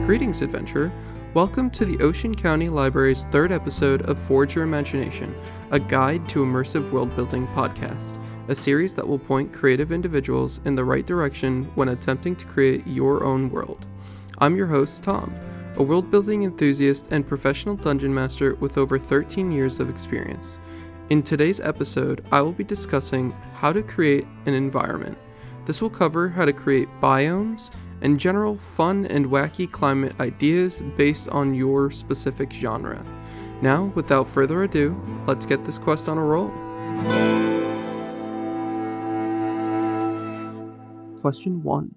Greetings, adventurer. Welcome to the Ocean County Library's third episode of Forge Your Imagination, a guide to immersive world-building podcast, a series that will point creative individuals in the right direction when attempting to create your own world. I'm your host, Tom, a world-building enthusiast and professional dungeon master with over 13 years of experience. In today's episode, I will be discussing how to create an environment. This will cover how to create biomes and general fun and wacky climate ideas based on your specific genre. Now, without further ado, let's get this quest on a roll. Question 1.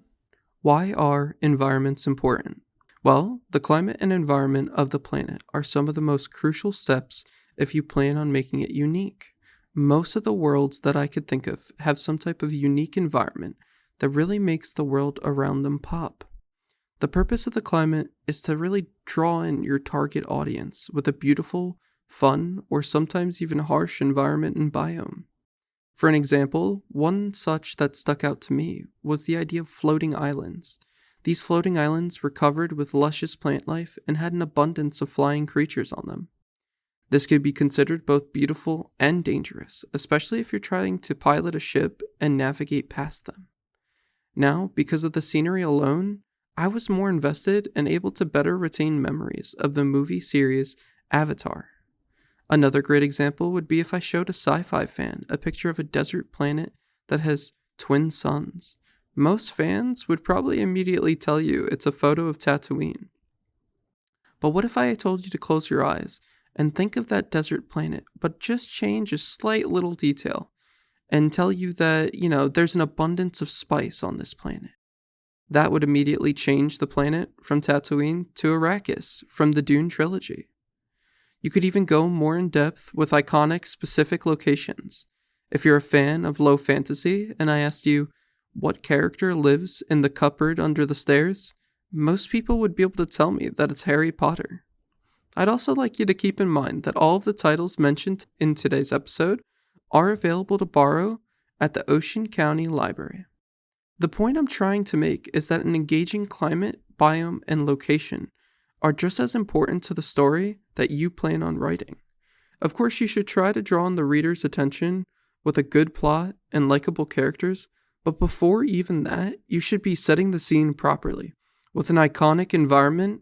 Why are environments important? Well, the climate and environment of the planet are some of the most crucial steps if you plan on making it unique. Most of the worlds that I could think of have some type of unique environment that really makes the world around them pop. The purpose of the climate is to really draw in your target audience with a beautiful, fun, or sometimes even harsh environment and biome. For an example, one such that stuck out to me was the idea of floating islands. These floating islands were covered with luscious plant life and had an abundance of flying creatures on them. This could be considered both beautiful and dangerous, especially if you're trying to pilot a ship and navigate past them. Now, because of the scenery alone, I was more invested and able to better retain memories of the movie series Avatar. Another great example would be if I showed a sci-fi fan a picture of a desert planet that has twin suns. Most fans would probably immediately tell you it's a photo of Tatooine. But what if I told you to close your eyes and think of that desert planet, but just change a slight little detail and tell you that, there's an abundance of spice on this planet? That would immediately change the planet from Tatooine to Arrakis from the Dune trilogy. You could even go more in depth with iconic specific locations. If you're a fan of low fantasy and I asked you, what character lives in the cupboard under the stairs? Most people would be able to tell me that it's Harry Potter. I'd also like you to keep in mind that all of the titles mentioned in today's episode are available to borrow at the Ocean County Library. The point I'm trying to make is that an engaging climate, biome, and location are just as important to the story that you plan on writing. Of course, you should try to draw on the reader's attention with a good plot and likable characters, but before even that, you should be setting the scene properly. With an iconic environment,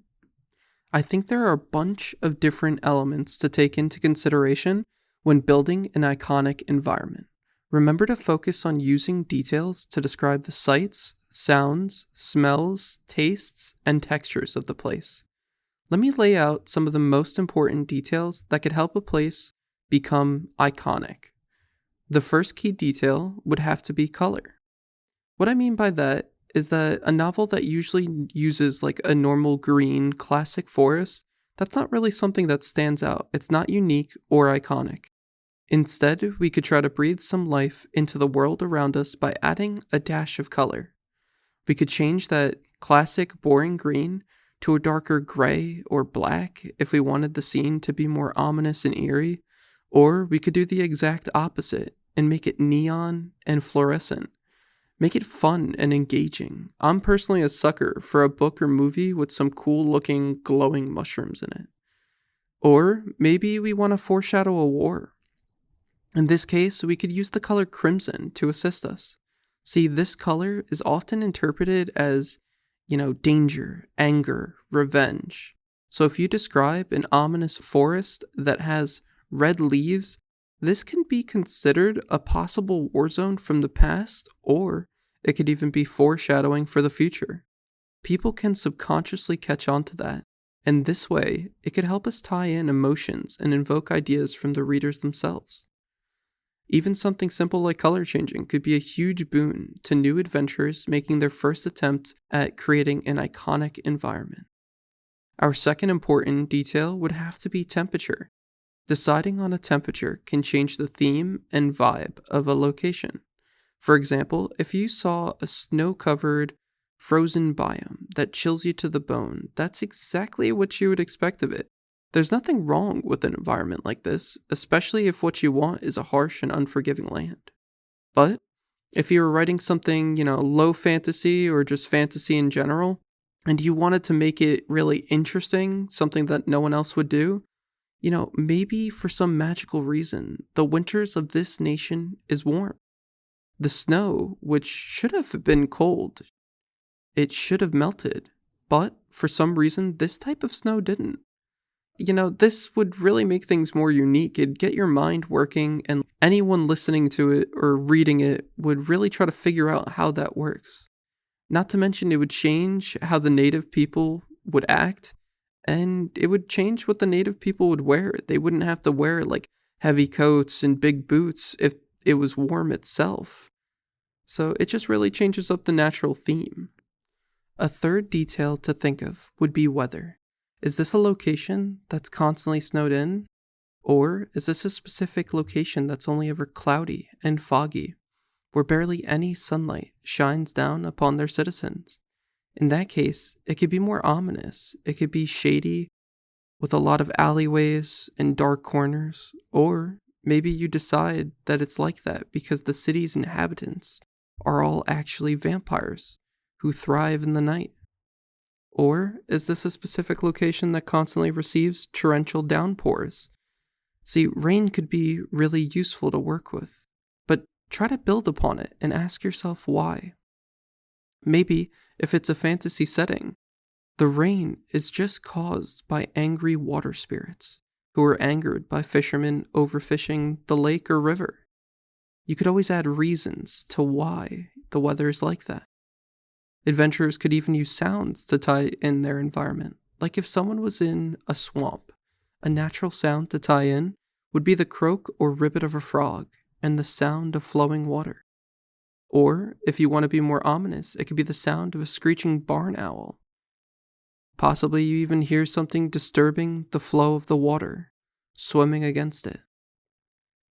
I think there are a bunch of different elements to take into consideration when building an iconic environment. Remember to focus on using details to describe the sights, sounds, smells, tastes, and textures of the place. Let me lay out some of the most important details that could help a place become iconic. The first key detail would have to be color. What I mean by that is that a novel that usually uses like a normal green classic forest, that's not really something that stands out. It's not unique or iconic. Instead, we could try to breathe some life into the world around us by adding a dash of color. We could change that classic boring green to a darker gray or black if we wanted the scene to be more ominous and eerie, or we could do the exact opposite and make it neon and fluorescent. Make it fun and engaging. I'm personally a sucker for a book or movie with some cool looking glowing mushrooms in it. Or maybe we want to foreshadow a war. In this case, we could use the color crimson to assist us. See, this color is often interpreted as, danger, anger, revenge. So if you describe an ominous forest that has red leaves, this can be considered a possible war zone from the past, or it could even be foreshadowing for the future. People can subconsciously catch on to that, and this way, it could help us tie in emotions and invoke ideas from the readers themselves. Even something simple like color changing could be a huge boon to new adventurers making their first attempt at creating an iconic environment. Our second important detail would have to be temperature. Deciding on a temperature can change the theme and vibe of a location. For example, if you saw a snow-covered, frozen biome that chills you to the bone, that's exactly what you would expect of it. There's nothing wrong with an environment like this, especially if what you want is a harsh and unforgiving land. But if you were writing something, low fantasy or just fantasy in general, and you wanted to make it really interesting, something that no one else would do, maybe for some magical reason, the winters of this nation is warm. The snow, which should have been cold, it should have melted, but for some reason, this type of snow didn't. This would really make things more unique. It'd get your mind working, and anyone listening to it or reading it would really try to figure out how that works. Not to mention, it would change how the native people would act, and it would change what the native people would wear. They wouldn't have to wear like heavy coats and big boots if it was warm itself. So it just really changes up the natural theme. A third detail to think of would be weather. Is this a location that's constantly snowed in? Or is this a specific location that's only ever cloudy and foggy, where barely any sunlight shines down upon their citizens? In that case, it could be more ominous. It could be shady, with a lot of alleyways and dark corners, or maybe you decide that it's like that because the city's inhabitants are all actually vampires who thrive in the night. Or is this a specific location that constantly receives torrential downpours? See, rain could be really useful to work with, but try to build upon it and ask yourself why. Maybe, if it's a fantasy setting, the rain is just caused by angry water spirits who are angered by fishermen overfishing the lake or river. You could always add reasons to why the weather is like that. Adventurers could even use sounds to tie in their environment. Like if someone was in a swamp, a natural sound to tie in would be the croak or ribbit of a frog and the sound of flowing water. Or, if you want to be more ominous, it could be the sound of a screeching barn owl. Possibly you even hear something disturbing the flow of the water, swimming against it.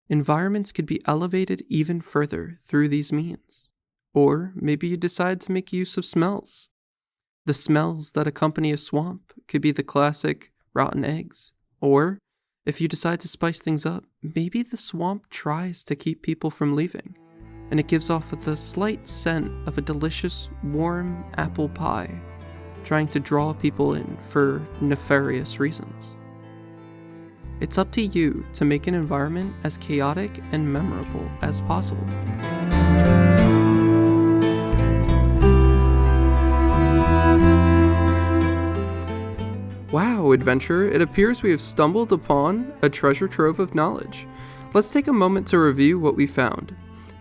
Environments could be elevated even further through these means. Or maybe you decide to make use of smells. The smells that accompany a swamp could be the classic rotten eggs. Or, if you decide to spice things up, maybe the swamp tries to keep people from leaving, and it gives off the slight scent of a delicious, warm apple pie, trying to draw people in for nefarious reasons. It's up to you to make an environment as chaotic and memorable as possible. Wow, adventurer, it appears we have stumbled upon a treasure trove of knowledge. Let's take a moment to review what we found.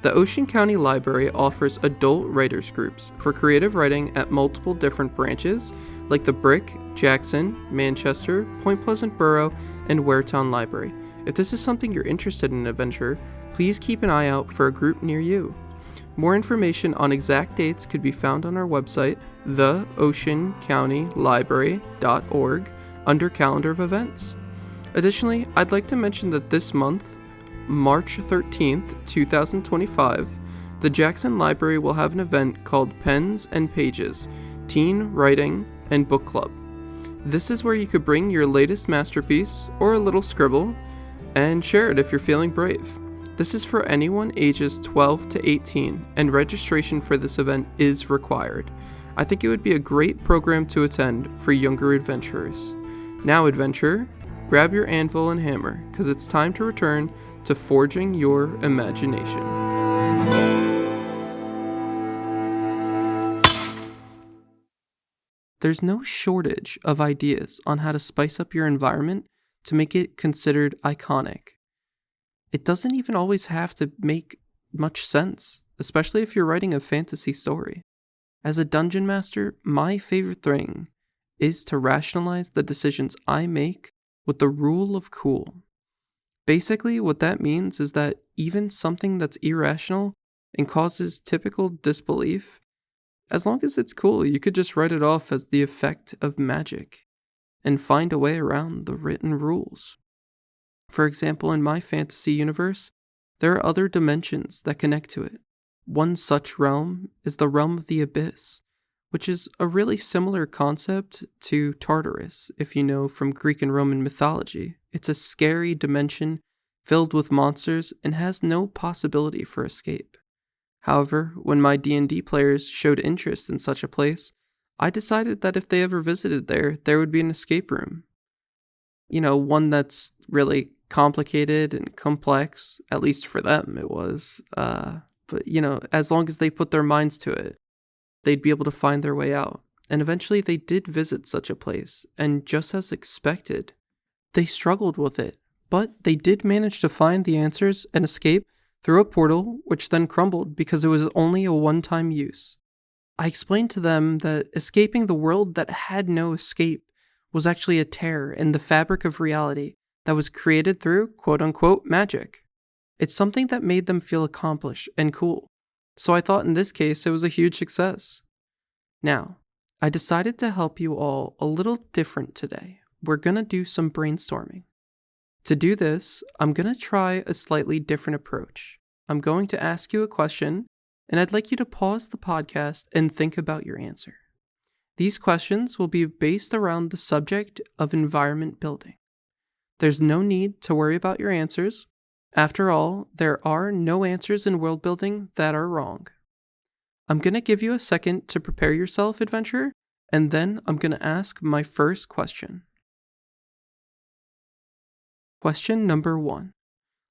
The Ocean County Library offers adult writers groups for creative writing at multiple different branches, like the Brick, Jackson, Manchester, Point Pleasant Borough, and Waretown Library. If this is something you're interested in, adventure, please keep an eye out for a group near you. More information on exact dates could be found on our website, theoceancountylibrary.org, under Calendar of Events. Additionally, I'd like to mention that this month, March 13th, 2025, the Jackson Library will have an event called Pens and Pages, Teen Writing and Book Club. This is where you could bring your latest masterpiece or a little scribble and share it if you're feeling brave. This is for anyone ages 12 to 18, and registration for this event is required. I think it would be a great program to attend for younger adventurers. Now, adventurer, grab your anvil and hammer, because it's time to return to forging your imagination. There's no shortage of ideas on how to spice up your environment to make it considered iconic. It doesn't even always have to make much sense, especially if you're writing a fantasy story. As a dungeon master, my favorite thing is to rationalize the decisions I make with the rule of cool. Basically, what that means is that even something that's irrational and causes typical disbelief, as long as it's cool, you could just write it off as the effect of magic and find a way around the written rules. For example, in my fantasy universe, there are other dimensions that connect to it. One such realm is the realm of the abyss, which is a really similar concept to Tartarus, if you know from Greek and Roman mythology. It's a scary dimension filled with monsters and has no possibility for escape. However, when my D&D players showed interest in such a place, I decided that if they ever visited there would be an escape room. One that's really complicated and complex, at least for them it was. But, as long as they put their minds to it, they'd be able to find their way out. And eventually they did visit such a place, and just as expected, they struggled with it. But they did manage to find the answers and escape through a portal, which then crumbled because it was only a one-time use. I explained to them that escaping the world that had no escape was actually a tear in the fabric of reality that was created through quote-unquote magic. It's something that made them feel accomplished and cool, so I thought in this case it was a huge success. Now, I decided to help you all a little different today. We're gonna do some brainstorming. To do this, I'm gonna try a slightly different approach. I'm going to ask you a question, and I'd like you to pause the podcast and think about your answer. These questions will be based around the subject of environment building. There's no need to worry about your answers. After all, there are no answers in world building that are wrong. I'm going to give you a second to prepare yourself, adventurer, and then I'm going to ask my first question. Question number 1.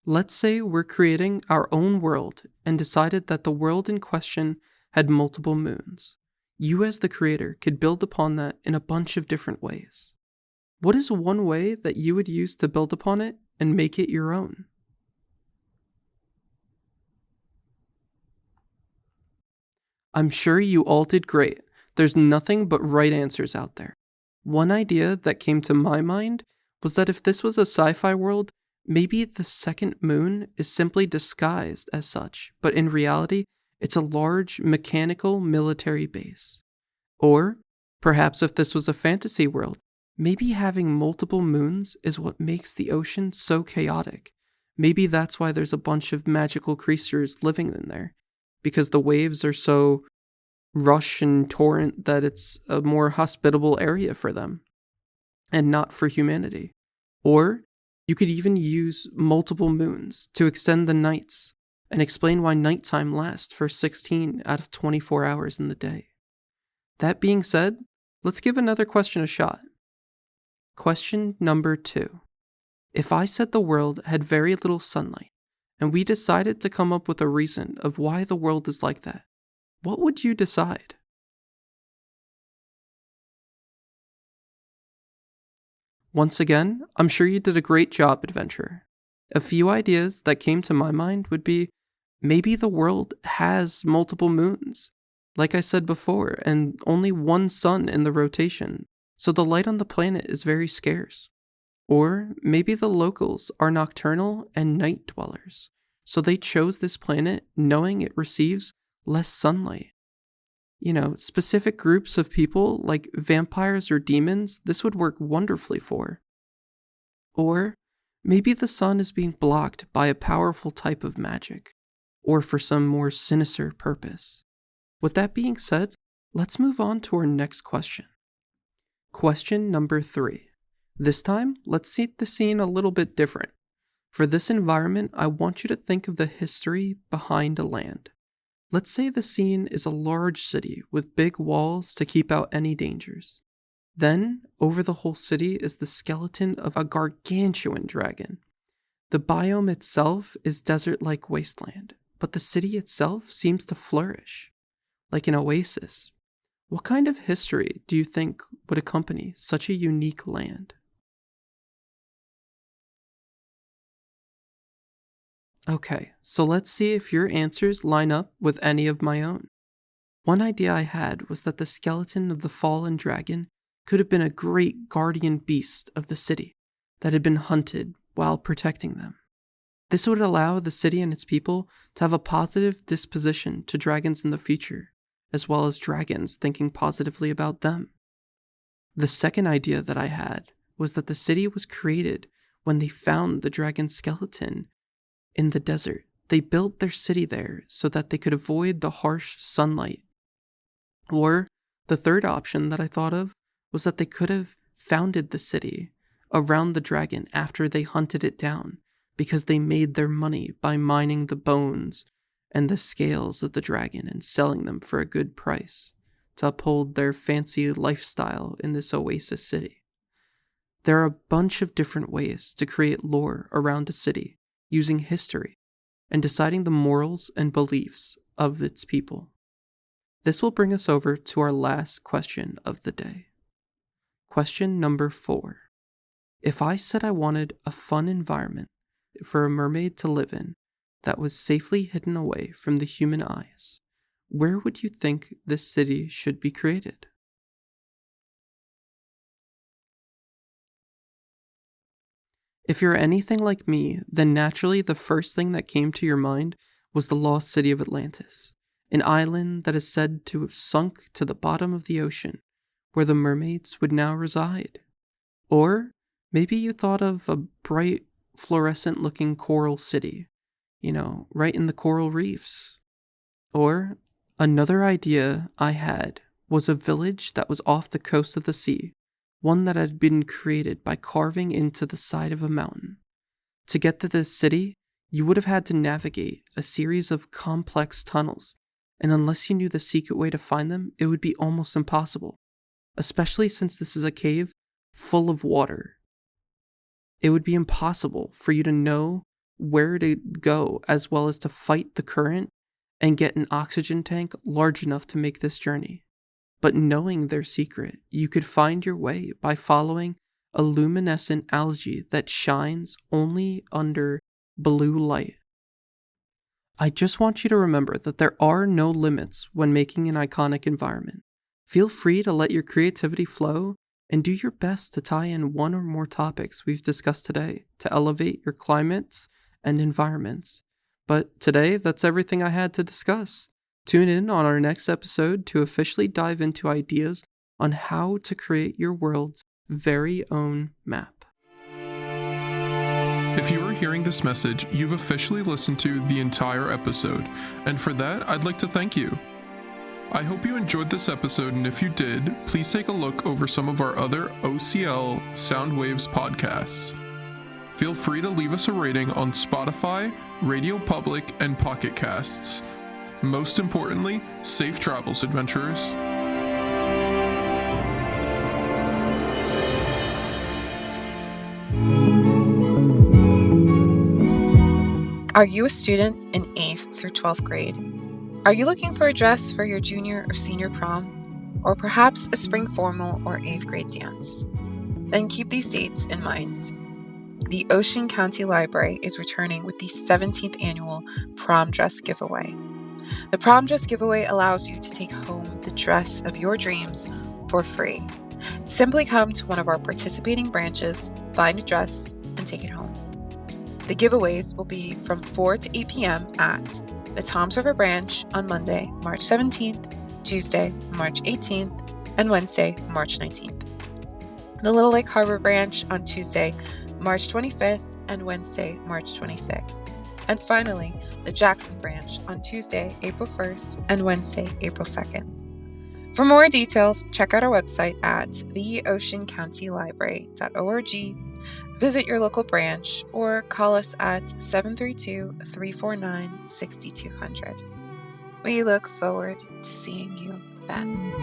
Let's say we're creating our own world and decided that the world in question had multiple moons. You as the creator could build upon that in a bunch of different ways. What is one way that you would use to build upon it and make it your own? I'm sure you all did great. There's nothing but right answers out there. One idea that came to my mind was that if this was a sci-fi world, maybe the second moon is simply disguised as such, but in reality, it's a large mechanical military base. Or, perhaps if this was a fantasy world, maybe having multiple moons is what makes the ocean so chaotic. Maybe that's why there's a bunch of magical creatures living in there, because the waves are so rush and torrent that it's a more hospitable area for them, and not for humanity. Or, you could even use multiple moons to extend the nights, and explain why nighttime lasts for 16 out of 24 hours in the day. That being said, let's give another question a shot. Question number 2. If I said the world had very little sunlight, and we decided to come up with a reason of why the world is like that, what would you decide? Once again, I'm sure you did a great job, adventurer. A few ideas that came to my mind would be, maybe the world has multiple moons, like I said before, and only one sun in the rotation, so the light on the planet is very scarce. Or maybe the locals are nocturnal and night dwellers, so they chose this planet knowing it receives less sunlight. Specific groups of people like vampires or demons, this would work wonderfully for. Or maybe the sun is being blocked by a powerful type of magic, or for some more sinister purpose. With that being said, let's move on to our next question. Question number 3. This time, let's see the scene a little bit different. For this environment, I want you to think of the history behind a land. Let's say the scene is a large city with big walls to keep out any dangers. Then, over the whole city is the skeleton of a gargantuan dragon. The biome itself is desert-like wasteland, but the city itself seems to flourish, like an oasis. What kind of history do you think would accompany such a unique land? Okay, so let's see if your answers line up with any of my own. One idea I had was that the skeleton of the fallen dragon could have been a great guardian beast of the city that had been hunted while protecting them. This would allow the city and its people to have a positive disposition to dragons in the future, as well as dragons thinking positively about them. The second idea that I had was that the city was created when they found the dragon skeleton in the desert. They built their city there so that they could avoid the harsh sunlight. Or the third option that I thought of was that they could have founded the city around the dragon after they hunted it down, because they made their money by mining the bones and the scales of the dragon and selling them for a good price to uphold their fancy lifestyle in this oasis city. There are a bunch of different ways to create lore around a city using history and deciding the morals and beliefs of its people. This will bring us over to our last question of the day. Question number 4. If I said I wanted a fun environment for a mermaid to live in that was safely hidden away from the human eyes, where would you think this city should be created? If you're anything like me, then naturally the first thing that came to your mind was the lost city of Atlantis, an island that is said to have sunk to the bottom of the ocean, where the mermaids would now reside. Or maybe you thought of a bright, fluorescent-looking coral city, right in the coral reefs. Or another idea I had was a village that was off the coast of the sea, one that had been created by carving into the side of a mountain. To get to this city, you would have had to navigate a series of complex tunnels, and unless you knew the secret way to find them, it would be almost impossible, especially since this is a cave full of water. It would be impossible for you to know where to go as well as to fight the current and get an oxygen tank large enough to make this journey. But knowing their secret, you could find your way by following a luminescent algae that shines only under blue light. I just want you to remember that there are no limits when making an iconic environment. Feel free to let your creativity flow and do your best to tie in one or more topics we've discussed today to elevate your climates and environments. But today, that's everything I had to discuss. Tune in on our next episode to officially dive into ideas on how to create your world's very own map. If you are hearing this message, you've officially listened to the entire episode, and for that, I'd like to thank you. I hope you enjoyed this episode, and if you did, please take a look over some of our other OCL Soundwaves podcasts. Feel free to leave us a rating on Spotify, Radio Public, and Pocket Casts. Most importantly, safe travels, adventurers. Are you a student in 8th through 12th grade? Are you looking for a dress for your junior or senior prom? Or perhaps a spring formal or 8th grade dance? Then keep these dates in mind. The Ocean County Library is returning with the 17th annual prom dress giveaway. The prom dress giveaway allows you to take home the dress of your dreams for free. Simply come to one of our participating branches, find a dress, and take it home. The giveaways will be from 4 to 8 p.m. at the Toms River Branch on Monday, March 17th, Tuesday, March 18th, and Wednesday, March 19th. The Little Lake Harbor Branch on Tuesday, March 25th, and Wednesday, March 26th. And finally, the Jackson Branch on Tuesday, April 1st, and Wednesday, April 2nd. For more details, check out our website at theoceancountylibrary.org, visit your local branch, or call us at 732-349-6200. We look forward to seeing you then.